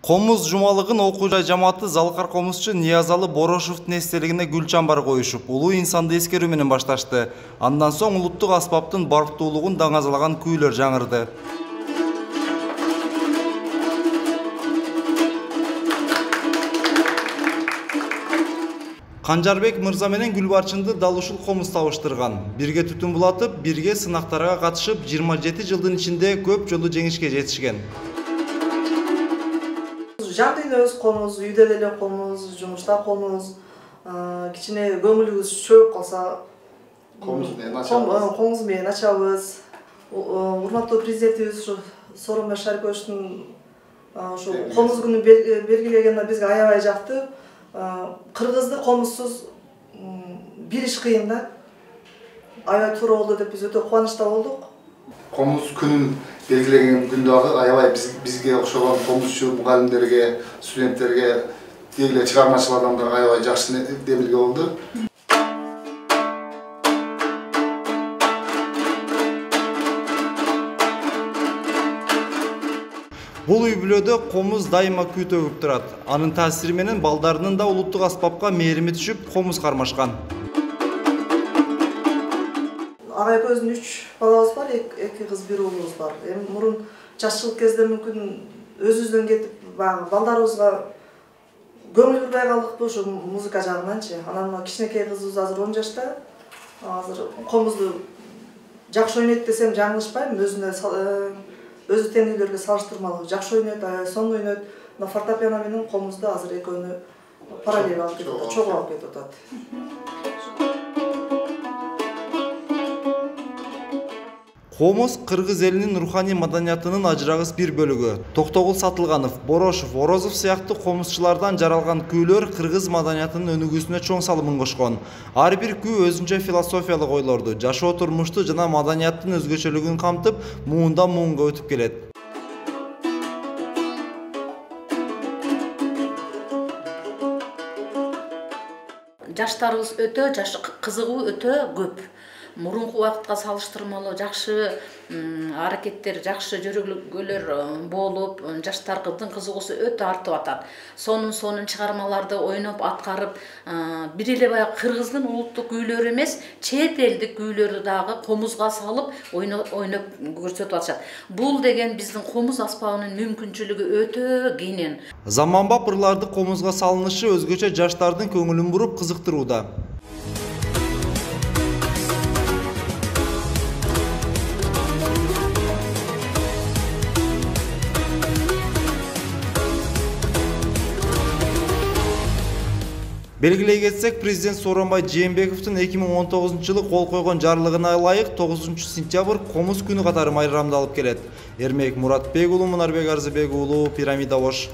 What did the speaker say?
Комуз жумалыгын окуу жай жамааты Залкар комузчу Ниязалы Борошовдун эстелигине гүл чамбар коюшуп, улуу инсанды эскерүү менен башташты. Андан соң улуттук аспаптын барктуулугун даңазалаган күүлөр жаңырды. Канжарбек мырза менен Гүлбарчынды дал ушул комуз табыштырган. Бирге түтүн булатып, бирге сынактарга катышып, 27 жылдын ичинде көп жолу жеңишке жетишкен. Жандын өз комуз, үйдө деле комуз, жумушта комуз, кичине көңүлүбүз чөп калса комуз менен ачабыз. Урматтуу президентибиз Сооронбай Шариповичтин ушу комуз күнүн белгилегенде бизге аябай жакты. Кыргызды комузсуз билиш кыйын да. Аябай туура болду деп биз өтө кубанычта болдук. Комуз күнүн белгилеген күндөгү аябай бизге окшогон комузчу мугалимдерге, студенттерге, дегеле чыгармачыл адамдарга аябай жакшы демилге болду. Бул үй-бүлөдө комуз дайыма күү төгүп турат. Анын таасири менен балдарынын да улуттук аспапка мээрими түшүп, комуз кармашкан. Агайбыздын 3 балабыз бар, 2 кыз, 1 уулубуз бар. Эми мурун жашчылык кезде мүмкүн өзүбүздөн кетип, балдарыбызга көңүл бурбай калдыкпы ушу музыка жагынанчы. Анан кичинекей кызыбыз азыр 10 жашта. Азыр комузду жакшы ойнойт десем жаңылышпайм. Өзү теңдүүлөргө салыштырмалуу жакшы ойнойт, соң ойнойт. Мына фортепиано менен комузду азыр экөөнү параллель алып кетип атат, чогуу алып кетип атат. Комуз кыргыз элинин руханий маданиятынын ажырагыс бир бөлүгү. Токтогул Сатылганов, Борошов, Орозов сыяктуу комузчулардан жаралган күүлөр кыргыз маданиятынын өнүгүүсүнө чоң салымын кошкон. Ар бир күү өзүнчө философиялык ойлорду, жашоо турмушту жана маданияттын өзгөчөлүгүн камтып, муундан муунга өтүп келет. Жаштарыбыз өтө, кызыгуу өтө көп. Мурунку убакытка салыштырмалуу жакшы аракеттер, жакшы жөрөгөлөр болуп, жаштардын кызыгуусу өтө артып атат. Сонун чыгармаларды ойноп аткарып, бир эле баягы кыргыздын улуттук күүлөрү эмес, чет элдик күүлөрү дагы комузга салып ойноп көрсөтүп атышат. Бул деген биздин комуз аспабынын мүмкүнчүлүгү өтө кенен. Заманбап ырларды комузга салынышы өзгөчө жаштардын көңүлүн буруп кызыктырууда. Белгилей кетсек, президент Сооронбай Жээнбековдун 2019-жылы кол койгон жарлыгына ылайык 9-сентябрь комуз күнү катары майрамдалып келет. Эрмек Муратбек уулу, Мунарбек Арзыбек уулу, Пирамида Ош.